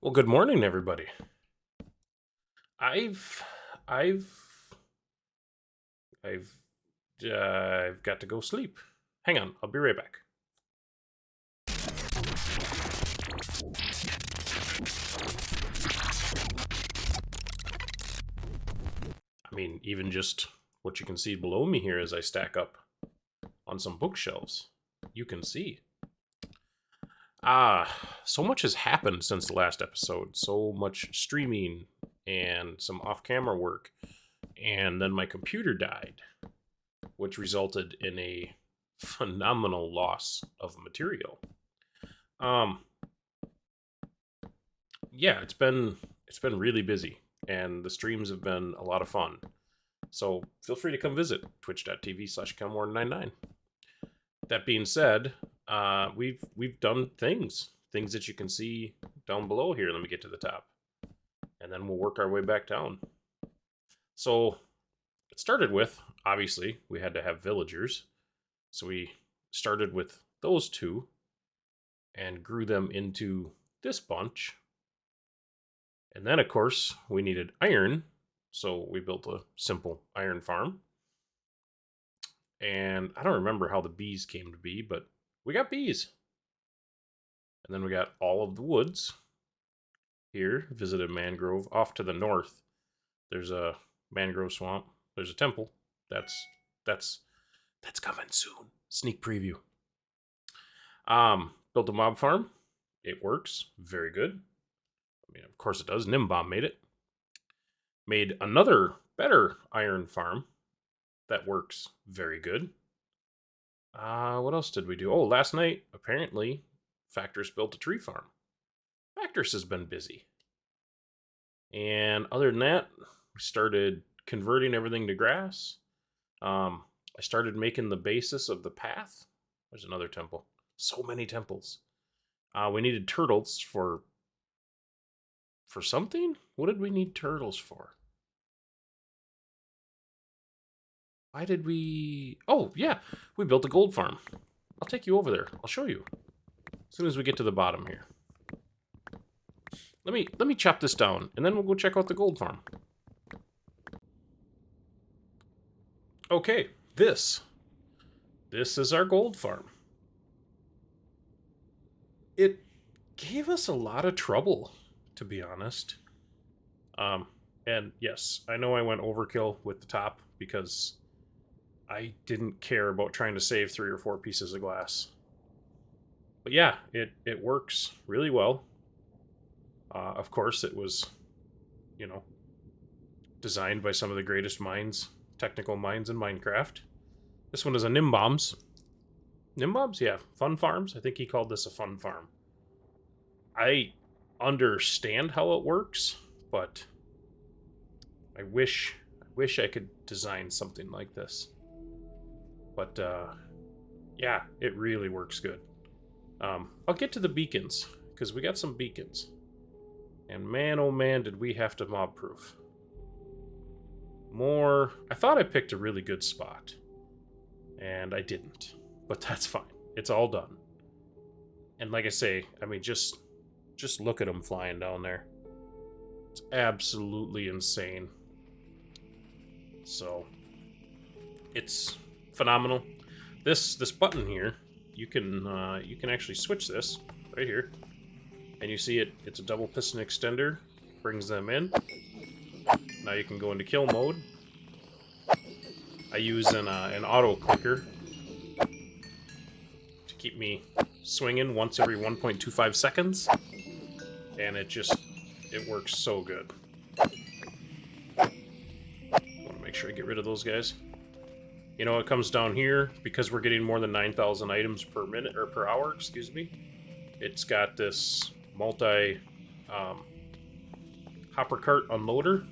Well, good morning, everybody. I've, I've, I've, I've got to go sleep. Hang on, I'll be right back. I mean, even just what you can see below me here as I stack up on some bookshelves, you can see. So much has happened since the last episode. So much streaming and some off-camera work, and then my computer died, which resulted in a phenomenal loss of material. Um, yeah, it's been really busy, and the streams have been a lot of fun. So feel free to come visit twitch.tv/Kelmore99. That being said, we've done things that you can see down below here. Let me get to the top, and then we'll work our way back down. So it started with, obviously, we had to have villagers. So we started with those two and grew them into this bunch. And then, of course, we needed iron. So we built a simple iron farm. And I don't remember how the bees came to be, but we got bees. And then we got all of the woods. Here, visited mangrove. Off to the north, there's a mangrove swamp. There's a temple. That's that's coming soon. Sneak preview. Built a mob farm. It works very good. I mean, of course it does. Nimbomb made it. Made another better iron farm that works very good. What else did we do? Oh, last night, apparently, Factors built a tree farm. Factors has been busy. And other than that, we started converting everything to grass. I started making the basis of the path. There's another temple. So many temples. We needed turtles for something? What did we need turtles for? Why did we... Oh, yeah. We built a gold farm. I'll take you over there. I'll show you. As soon as we get to the bottom here. Let me chop this down, and then we'll go check out the gold farm. Okay, this is our gold farm. It gave us a lot of trouble, to be honest. And yes, I know I went overkill with the top because I didn't care about trying to save 3 or 4 pieces of glass. But yeah, it works really well. Of course, it was, designed by some of the greatest minds, technical minds in Minecraft. This one is a Nimbombs. Nimbombs? Yeah, fun farms. I think he called this a fun farm. I understand how it works, but I wish I could design something like this. But yeah, it really works good. I'll get to the beacons, because we got some beacons. And man, oh man, did we have to mob-proof. More... I thought I picked a really good spot. And I didn't. But that's fine. It's all done. And like I say, I mean, just look at them flying down there. It's absolutely insane. So, it's phenomenal. This button here, you can actually switch this right here. And you see it's a double piston extender, brings them in. Now you can go into kill mode. I use an auto clicker to keep me swinging once every 1.25 seconds. And it works so good. Want to make sure I get rid of those guys. You know, it comes down here, because we're getting more than 9,000 items per minute, or per hour, excuse me. It's got this multi hopper cart unloader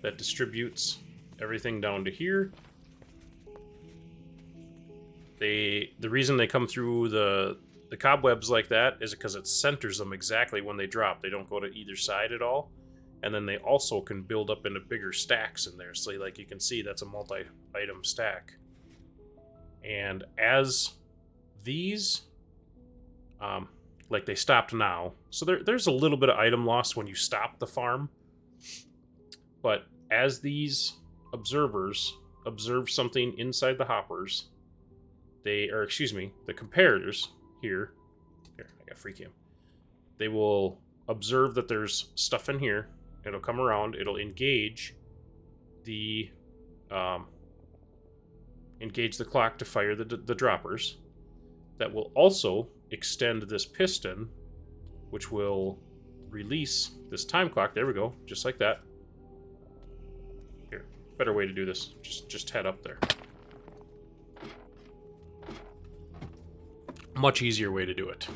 that distributes everything down to here. The reason they come through the cobwebs like that is because it centers them exactly when they drop. They don't go to either side at all. And then they also can build up into bigger stacks in there. So like you can see, that's a multi-item stack. And as these like they stopped now. So there's a little bit of item loss when you stop the farm. But as these observers observe something inside the hoppers, the comparators here, I got free cam. They will observe that there's stuff in here. It'll come around, it'll engage the clock to fire the droppers. That will also extend this piston, which will release this time clock. There we go, just like that. Here, better way to do this. Just head up there. Much easier way to do it.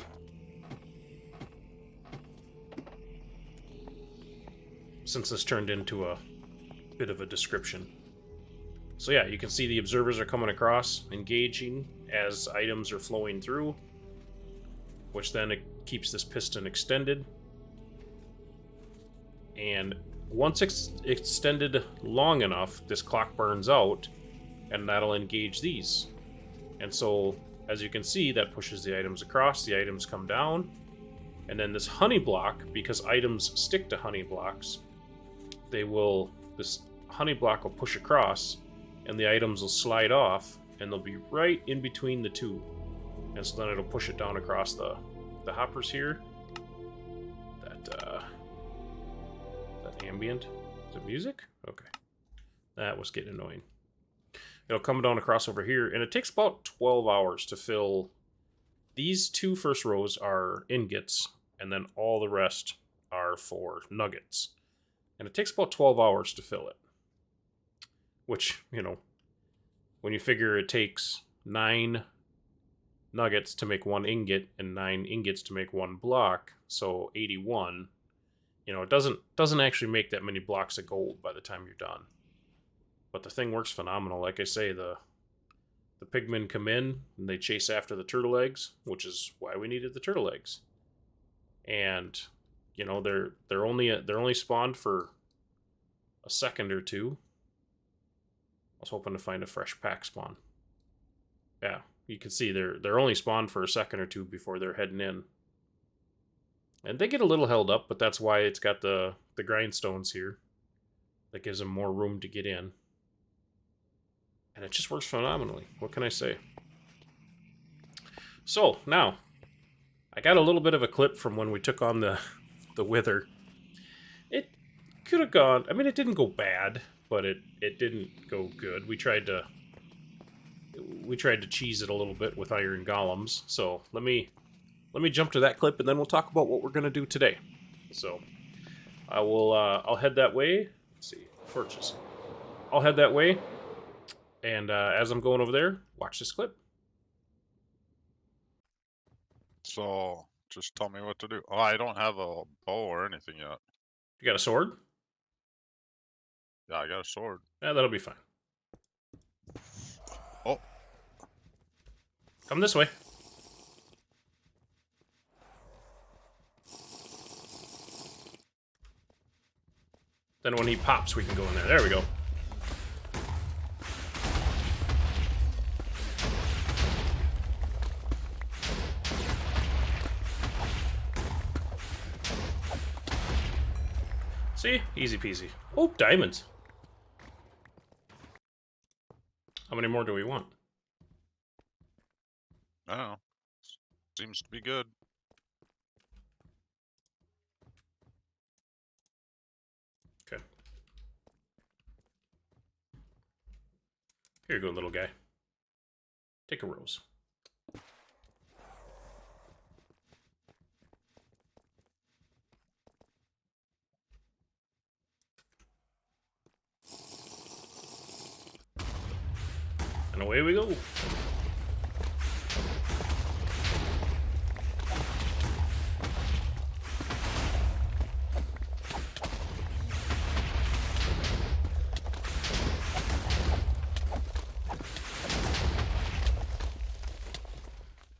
Since this turned into a bit of a description. So yeah, you can see the observers are coming across, engaging as items are flowing through, which then it keeps this piston extended. And once it's extended long enough, this clock burns out, and that'll engage these. And so, as you can see, that pushes the items across, the items come down, and then this honey block, because items stick to honey blocks, this honey block will push across, and the items will slide off, and they'll be right in between the two. And so then it'll push it down across the hoppers here. That ambient. Is it music? Okay. That was getting annoying. It'll come down across over here, and it takes about 12 hours to fill. These two first rows are ingots, and then all the rest are for nuggets. And it takes about 12 hours to fill it. Which, you know, when you figure it takes 9 nuggets to make 1 ingot and 9 ingots to make 1 block, so 81, you know, it doesn't actually make that many blocks of gold by the time you're done. But the thing works phenomenal. Like I say, the pigmen come in and they chase after the turtle eggs, which is why we needed the turtle eggs. And you know, they're only spawned for a second or two. I was hoping to find a fresh pack spawn. Yeah, you can see they're only spawned for a second or two before they're heading in. And they get a little held up, but that's why it's got the grindstones here. That gives them more room to get in. And it just works phenomenally. What can I say? So, now, I got a little bit of a clip from when we took on the Wither. It could have gone... I mean, it didn't go bad, but it didn't go good. We tried to cheese it a little bit with iron golems. So, let me jump to that clip, and then we'll talk about what we're going to do today. So, I'll head that way. Let's see. Torches. I'll head that way. And as I'm going over there, watch this clip. So, just tell me what to do. Oh, I don't have a bow or anything yet. You got a sword? Yeah, I got a sword. Yeah, that'll be fine. Oh. Come this way. Then when he pops, we can go in there. There we go. See? Easy peasy. Oh, diamonds. How many more do we want? I don't know. Seems to be good. Okay. Here you go, little guy. Take a rose. And away we go.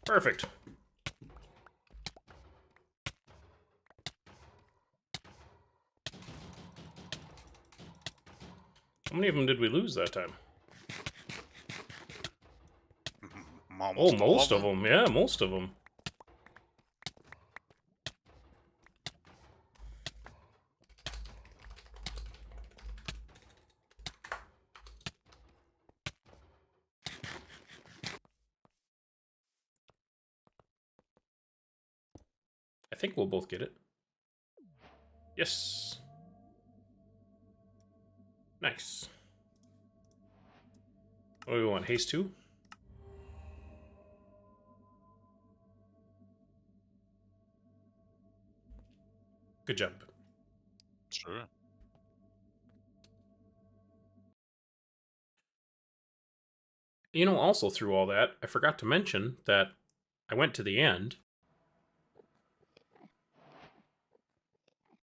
Perfect. How many of them did we lose that time? Almost most of them. Yeah, most of them. I think we'll both get it. Yes. Nice. What do we want? Haste 2? Good job. Sure. You know, also through all that, I forgot to mention that I went to the end,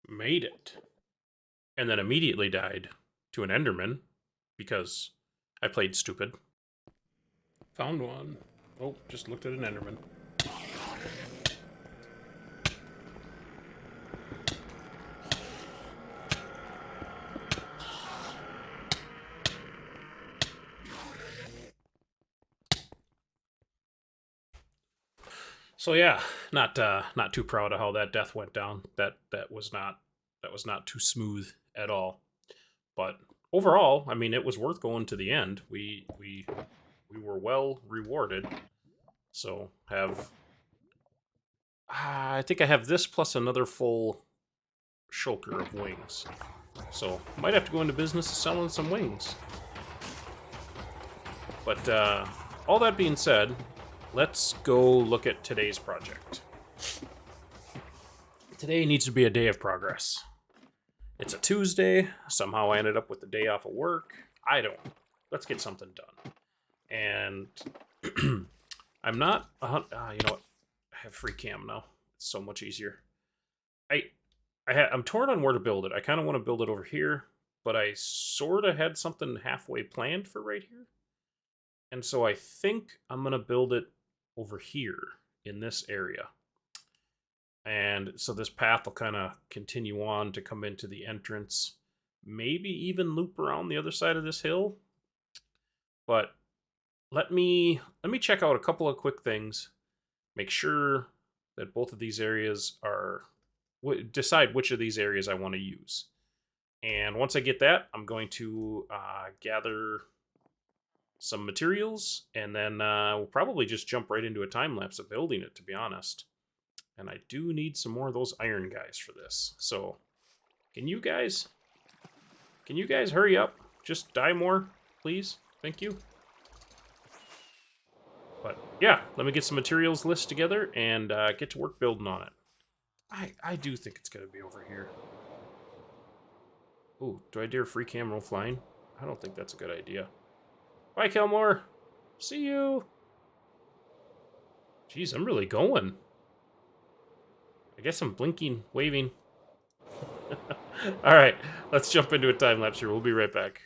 made it, and then immediately died to an Enderman because I played stupid. Found one. Oh, just looked at an Enderman. So yeah, not too proud of how that death went down. That was not too smooth at all. But overall, I mean, it was worth going to the end. We were well rewarded. So I think I have this plus another full shulker of wings. So might have to go into business of selling some wings. But all that being said, let's go look at today's project. Today needs to be a day of progress. It's a Tuesday. Somehow I ended up with the day off of work. I don't. Let's get something done. And I'm not. You know what? I have free cam now. It's so much easier. I'm torn on where to build it. I kind of want to build it over here, but I sort of had something halfway planned for right here. And so I think I'm going to build it over here in this area. And so this path will kind of continue on to come into the entrance. Maybe even loop around the other side of this hill. But let me check out a couple of quick things. Make sure that both of these areas are... decide which of these areas I want to use. And once I get that, I'm going to gather some materials, and then we'll probably just jump right into a time lapse of building it, to be honest. And I do need some more of those iron guys for this. So, can you guys hurry up? Just die more, please. Thank you. But yeah, let me get some materials list together and get to work building on it. I do think it's gonna be over here. Ooh, do I dare free cam roll flying? I don't think that's a good idea. Bye, Kelmore. See you. Jeez, I'm really going. I guess I'm blinking, waving. All right, let's jump into a time lapse here. We'll be right back.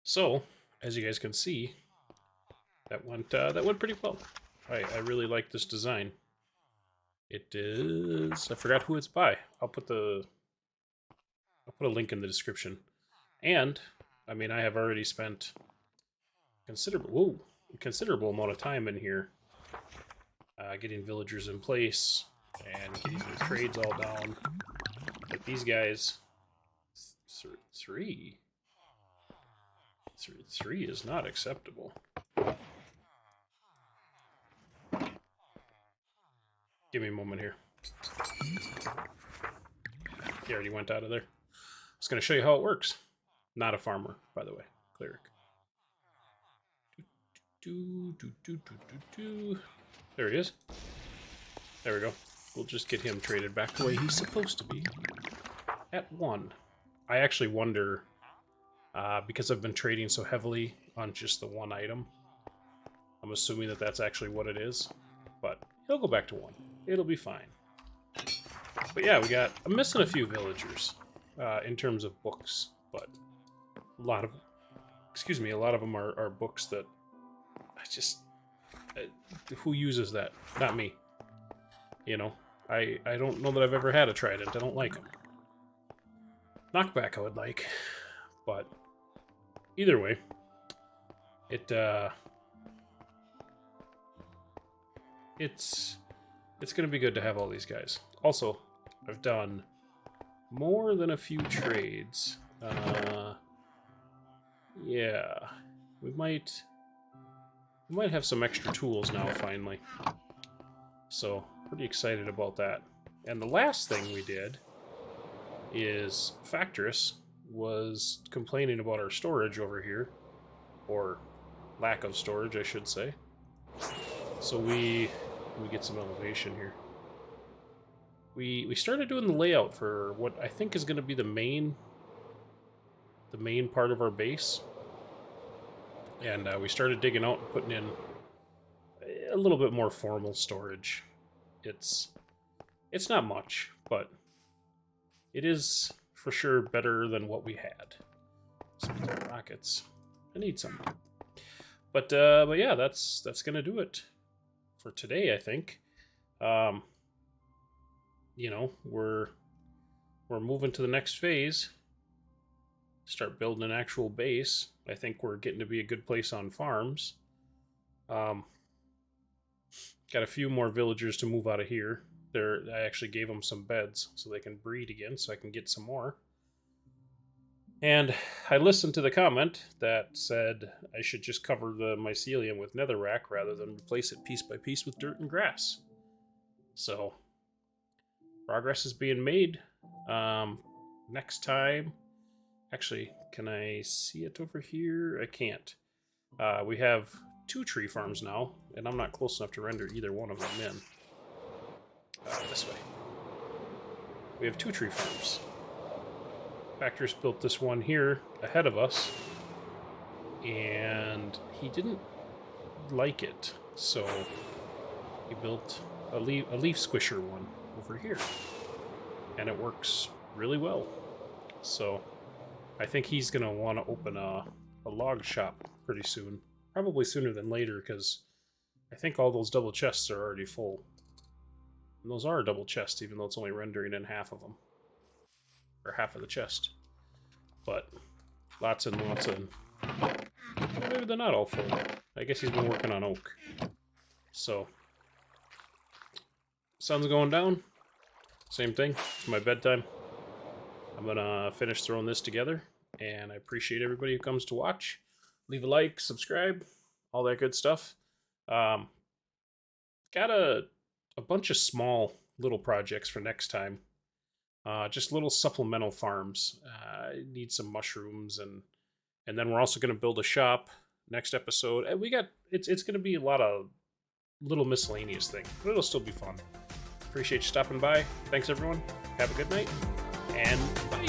So, as you guys can see, that went pretty well. I really like this design. It is. I forgot who it's by. I'll put a link in the description. And I mean, I have already spent a considerable amount of time in here, getting villagers in place and getting the trades all down. Like these guys, three is not acceptable. Give me a moment here. He already went out of there. I was going to show you how it works. Not a farmer, by the way. Cleric. There he is. There we go. We'll just get him traded back the way he's supposed to be. At 1. I actually wonder, because I've been trading so heavily on just the one item, I'm assuming that that's actually what it is. But he'll go back to 1. It'll be fine. But yeah, I'm missing a few villagers in terms of books, but a lot of them are books that who uses that? Not me. You know, I don't know that I've ever had a trident. I don't like them. Knockback I would like, but either way, it's gonna be good to have all these guys. Also, I've done more than a few trades. Yeah, we might have some extra tools now finally. So, pretty excited about that. And the last thing we did is Factress was complaining about our storage over here, or lack of storage, I should say. So we get some elevation here. We started doing the layout for what I think is going to be the main part of our base, and we started digging out and putting in a little bit more formal storage. It's not much, but it is for sure better than what we had. Some rockets. I need some. But yeah, that's gonna do it for today, I think. You know, we're moving to the next phase. Start building an actual base. I think we're getting to be a good place on farms. Got a few more villagers to move out of here. I actually gave them some beds so they can breed again, so I can get some more. And I listened to the comment that said I should just cover the mycelium with netherrack rather than replace it piece by piece with dirt and grass. So, progress is being made. Next time... Actually, can I see it over here? I can't. We have 2 tree farms now, and I'm not close enough to render either one of them in. This way. We have 2 tree farms. Factor's built this one here ahead of us, and he didn't like it, so he built a leaf squisher one over here, and it works really well. So I think he's going to want to open a log shop pretty soon. Probably sooner than later, because I think all those double chests are already full. And those are double chests, even though it's only rendering in half of them. Or half of the chest. But lots and lots of... Maybe they're not all full. I guess he's been working on oak. So, sun's going down. Same thing. It's my bedtime. I'm gonna finish throwing this together, and I appreciate everybody who comes to watch. Leave a like, subscribe, all that good stuff. Got a bunch of small little projects for next time. Just little supplemental farms. I need some mushrooms, and then we're also gonna build a shop next episode. And it's gonna be a lot of little miscellaneous things, but it'll still be fun. Appreciate you stopping by. Thanks everyone. Have a good night. And bye.